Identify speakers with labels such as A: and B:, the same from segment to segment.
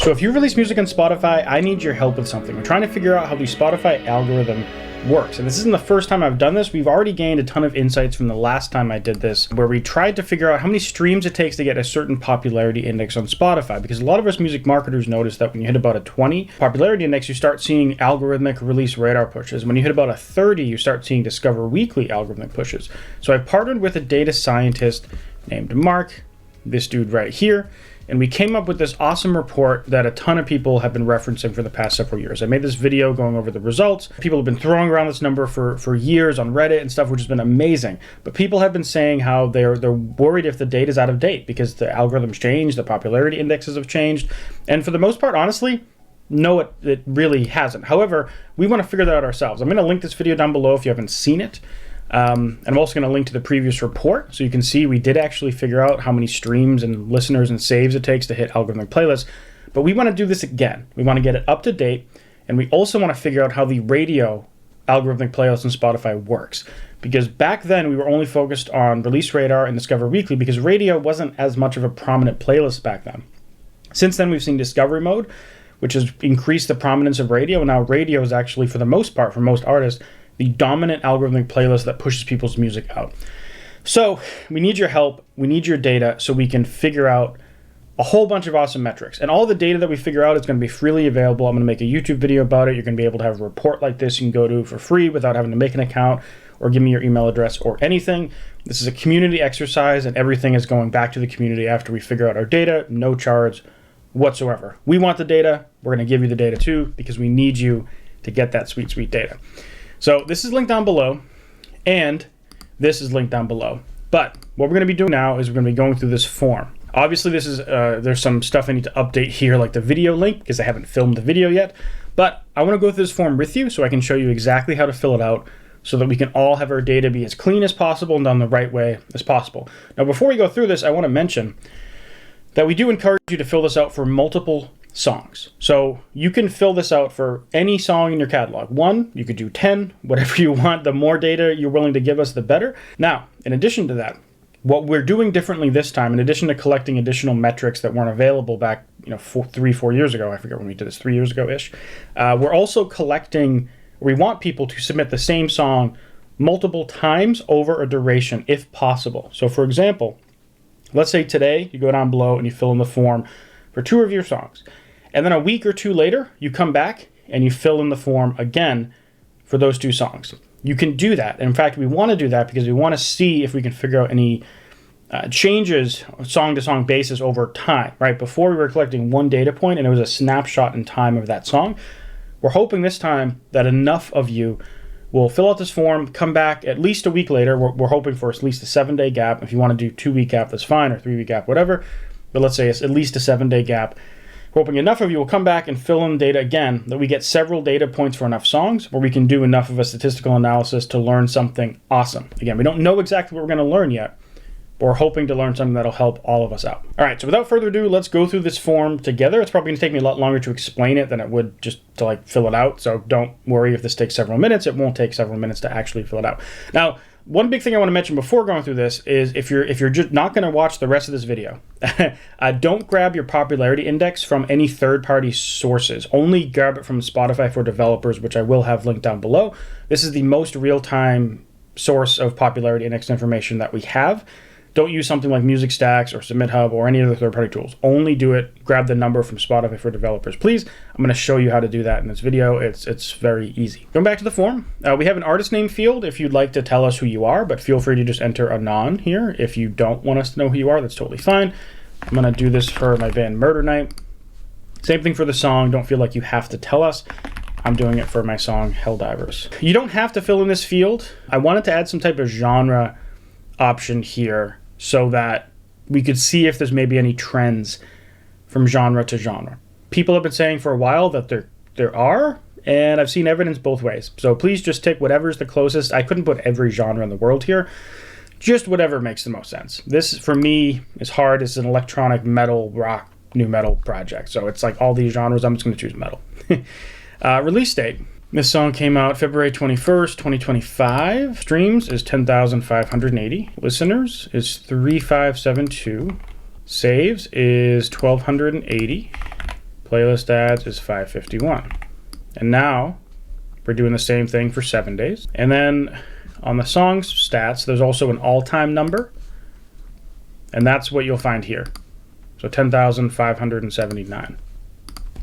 A: So if you release music on Spotify, I need your help with something. We're trying to figure out how the Spotify algorithm works. And this isn't the first time I've done this. We've already gained a ton of insights from the last time I did this, where we tried to figure out how many streams it takes to get a certain popularity index on Spotify. Because a lot of us music marketers notice that when you hit about a 20 popularity index, you start seeing algorithmic release radar pushes. When you hit about a 30, you start seeing Discover Weekly algorithmic pushes. So I partnered with a data scientist named Mark, this dude right here, and we came up with this awesome report that a ton of people have been referencing for the past several years. I made this video going over the results. People have been throwing around this number for years on Reddit and stuff, which has been amazing. But people have been saying how they're worried if the data's out of date because the algorithms changed, the popularity indexes have changed. And for the most part, honestly, no, it really hasn't. However, we want to figure that out ourselves. I'm going to link this video down below if you haven't seen it. And I'm also going to link to the previous report so you can see we did actually figure out how many streams and listeners and saves it takes to hit algorithmic playlists. But we want to do this again. We want to get it up to date, and we also want to figure out how the radio algorithmic playlist on Spotify works. Because back then we were only focused on Release Radar and Discover Weekly because radio wasn't as much of a prominent playlist back then. Since then we've seen Discovery Mode, which has increased the prominence of radio, and now radio is actually, for the most part, for most artists, the dominant algorithmic playlist that pushes people's music out. So we need your help, we need your data so we can figure out a whole bunch of awesome metrics. And all the data that we figure out is going to be freely available. I'm going to make a YouTube video about it. You're going to be able to have a report like this you can go to for free without having to make an account or give me your email address or anything. This is a community exercise, and everything is going back to the community after we figure out our data, no charge whatsoever. We want the data, we're going to give you the data too, because we need you to get that sweet, sweet data. So this is linked down below, and this is linked down below. But what we're going to be doing now is we're going to be going through this form. Obviously, this is there's some stuff I need to update here, like the video link, because I haven't filmed the video yet. But I want to go through this form with you so I can show you exactly how to fill it out so that we can all have our data be as clean as possible and done the right way as possible. Now, before we go through this, I want to mention that we do encourage you to fill this out for multiple songs. So you can fill this out for any song in your catalog. 1, you could do 10, whatever you want. The more data you're willing to give us, the better. Now, in addition to that, what we're doing differently this time, in addition to collecting additional metrics that weren't available back, 3-4 years ago, I forget when we did this, 3 years ago-ish, we're also collecting, we want people to submit the same song multiple times over a duration, if possible. So for example, let's say today you go down below and you fill in the form for 2 of your songs. And then a week or 2 later, you come back and you fill in the form again for those 2 songs. You can do that. And in fact, we want to do that because we want to see if we can figure out any changes song-to-song basis over time, right? Before we were collecting 1 data point and it was a snapshot in time of that song. We're hoping this time that enough of you will fill out this form, come back at least a week later. We're hoping for at least a 7-day gap. If you want to do 2-week gap, that's fine, or 3-week gap, whatever. But let's say it's at least a 7-day gap. Hoping enough of you will come back and fill in data again, that we get several data points for enough songs, where we can do enough of a statistical analysis to learn something awesome. Again, we don't know exactly what we're going to learn yet, but we're hoping to learn something that'll help all of us out. All right, so without further ado, let's go through this form together. It's probably going to take me a lot longer to explain it than it would just to fill it out, so don't worry if this takes several minutes. It won't take several minutes to actually fill it out. Now, one big thing I want to mention before going through this is if you're just not going to watch the rest of this video, don't grab your popularity index from any third-party sources. Only grab it from Spotify for Developers, which I will have linked down below. This is the most real-time source of popularity index information that we have. Don't use something like Music Stacks or Submit Hub or any other third-party tools. Only do it, grab the number from Spotify for Developers, please. I'm going to show you how to do that in this video. It's very easy. Going back to the form, we have an artist name field if you'd like to tell us who you are, but feel free to just enter anon here. If you don't want us to know who you are, that's totally fine. I'm going to do this for my band Murder Night. Same thing for the song. Don't feel like you have to tell us. I'm doing it for my song Helldivers. You don't have to fill in this field. I wanted to add some type of genre option here so that we could see if there's maybe any trends from genre to genre. People have been saying for a while that there are, and I've seen evidence both ways. So please just take whatever's the closest. I couldn't put every genre in the world here. Just whatever makes the most sense. This, for me, is hard. It's an electronic metal, rock, new metal project. So it's like all these genres. I'm just going to choose metal. Release date. This song came out February 21st, 2025. Streams is 10,580. Listeners is 3,572. Saves is 1,280. Playlist ads is 551. And now we're doing the same thing for 7 days. And then on the songs stats, there's also an all-time number. And that's what you'll find here. So 10,579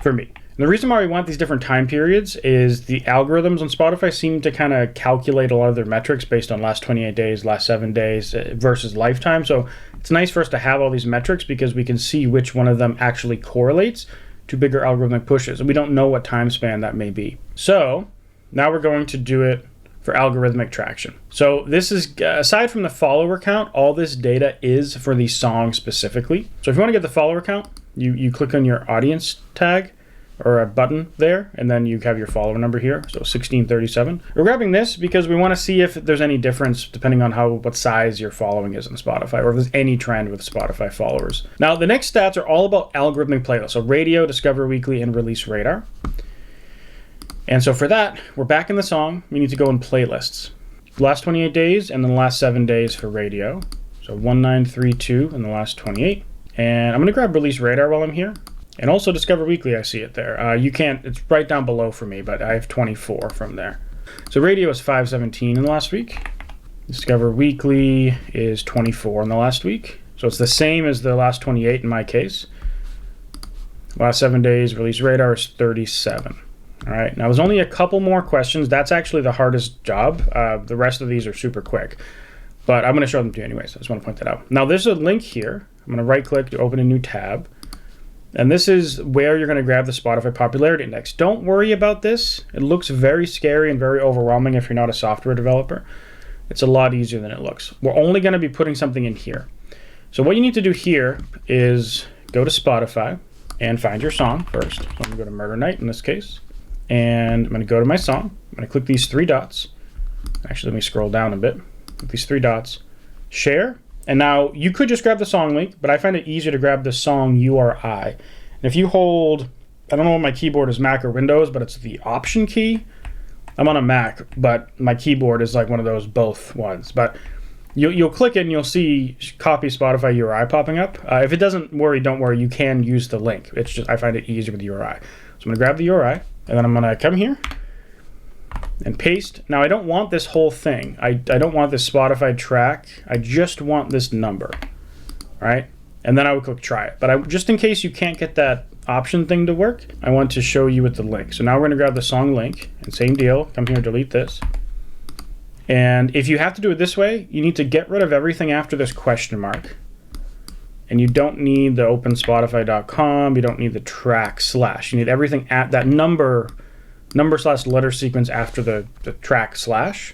A: for me. And the reason why we want these different time periods is the algorithms on Spotify seem to kind of calculate a lot of their metrics based on last 28 days, last 7 days versus lifetime. So it's nice for us to have all these metrics because we can see which one of them actually correlates to bigger algorithmic pushes. And we don't know what time span that may be. So now we're going to do it for algorithmic traction. So this is, aside from the follower count, all this data is for the song specifically. So if you want to get the follower count, you click on your audience tag or a button there, and then you have your follower number here, so 1637. We're grabbing this because we want to see if there's any difference depending on what size your following is on Spotify, or if there's any trend with Spotify followers. Now, the next stats are all about algorithmic playlists, so radio, Discover Weekly, and Release Radar. And so for that, we're back in the song. We need to go in playlists. Last 28 days, and then the last 7 days for radio. So 1932 in the last 28. And I'm going to grab Release Radar while I'm here. And also Discover Weekly, I see it there. You can't, it's right down below for me, but I have 24 from there. So radio is 517 in the last week. Discover Weekly is 24 in the last week. So it's the same as the last 28 in my case. Last 7 days, Release Radar is 37. All right, now there's only a couple more questions. That's actually the hardest job. The rest of these are super quick, but I'm going to show them to you anyways. I just want to point that out. Now there's a link here. I'm going to right click to open a new tab. And this is where you're going to grab the Spotify Popularity Index. Don't worry about this. It looks very scary and very overwhelming if you're not a software developer. It's a lot easier than it looks. We're only going to be putting something in here. So what you need to do here is go to Spotify and find your song first. So I'm going to go to Murder Night in this case. And I'm going to go to my song. I'm going to click these three dots. Actually, let me scroll down a bit. Click these three dots. Share. And now you could just grab the song link, but I find it easier to grab the song URI. And if you hold, I don't know what my keyboard is, Mac or Windows, but it's the Option key. I'm on a Mac, but my keyboard is like one of those both ones. But you'll click it and you'll see copy Spotify URI popping up. If it doesn't worry, don't worry. You can use the link. It's just I find it easier with the URI. So I'm going to grab the URI, and then I'm going to come here and paste. Now I don't want this whole thing. I don't want this Spotify track. I just want this number, right? And then I would click try it. But just in case you can't get that option thing to work, I want to show you with the link. So now we're going to grab the song link, and same deal. Come here, delete this. And if you have to do it this way, you need to get rid of everything after this question mark. And you don't need the openspotify.com. You don't need the track slash. You need everything at that number slash letter sequence after the track slash,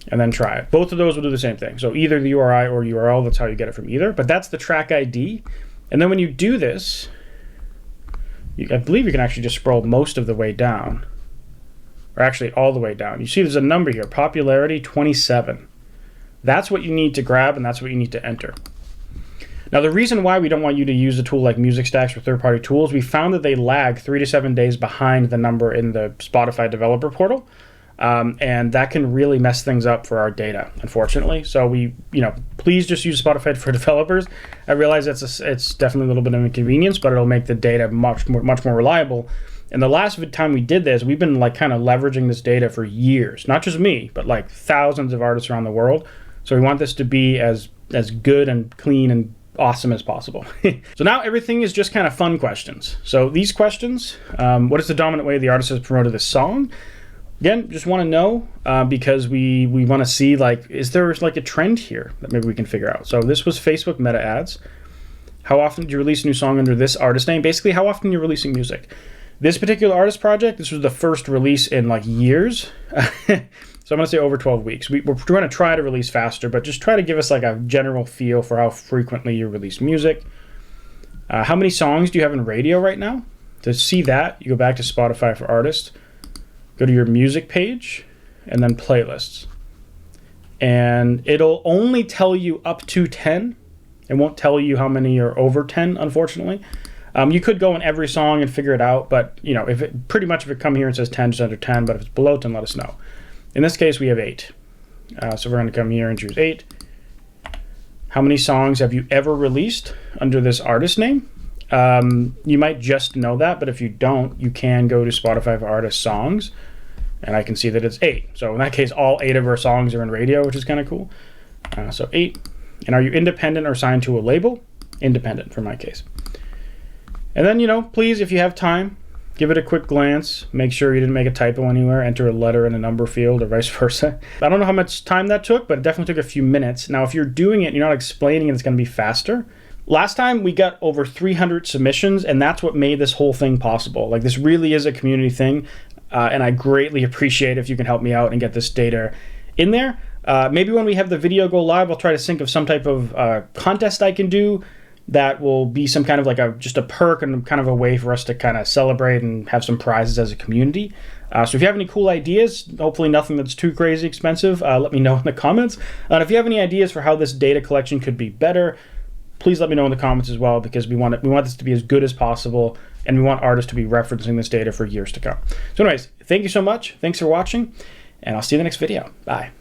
A: and then try it. Both of those will do the same thing. So either the URI or URL, that's how you get it from either. But that's the track ID. And then when you do this, I believe you can actually just scroll most of the way down, or actually all the way down. You see there's a number here, popularity 27. That's what you need to grab, and that's what you need to enter. Now, the reason why we don't want you to use a tool like Music Stacks or third-party tools, we found that they lag 3 to 7 days behind the number in the Spotify developer portal, and that can really mess things up for our data, unfortunately. So please just use Spotify for developers. I realize it's definitely a little bit of inconvenience, but it'll make the data much more reliable. And the last time we did this, we've been like kind of leveraging this data for years. Not just me, but like thousands of artists around the world. So we want this to be as good and clean and awesome as possible. So now everything is just kind of fun questions. So these questions, what is the dominant way the artist has promoted this song? Again, just want to know because we want to see, like, is there like a trend here that maybe we can figure out? So this was Facebook meta ads. How often did you release a new song under this artist name? Basically, how often you're releasing music. This particular artist project, this was the first release in like years. So I'm going to say over 12 weeks. We're going to try to release faster, but just try to give us like a general feel for how frequently you release music. How many songs do you have in radio right now? To see that, you go back to Spotify for Artists, go to your music page, and then playlists. And it'll only tell you up to 10. It won't tell you how many are over 10, unfortunately. You could go in every song and figure it out, but if it come here and says 10, just under 10, but if it's below 10, let us know. In this case, we have 8. So we're going to come here and choose 8. How many songs have you ever released under this artist name? You might just know that, but if you don't, you can go to Spotify for Artist Songs, and I can see that it's 8. So in that case, all 8 of our songs are in radio, which is kind of cool. So 8. And are you independent or signed to a label? Independent for my case. And then, please, if you have time, give it a quick glance. Make sure you didn't make a typo anywhere. Enter a letter in a number field or vice versa. I don't know how much time that took, but it definitely took a few minutes. Now, if you're doing it, you're not explaining it, it's going to be faster. Last time we got over 300 submissions, and that's what made this whole thing possible. Like, this really is a community thing, and I greatly appreciate if you can help me out and get this data in there. Maybe when we have the video go live, I'll try to think of some type of contest I can do that will be some kind of like just a perk and kind of a way for us to kind of celebrate and have some prizes as a community. So if you have any cool ideas, hopefully nothing that's too crazy expensive, let me know in the comments. And if you have any ideas for how this data collection could be better, please let me know in the comments as well, because we want this to be as good as possible, and we want artists to be referencing this data for years to come. So anyways, thank you so much. Thanks for watching, and I'll see you in the next video. Bye.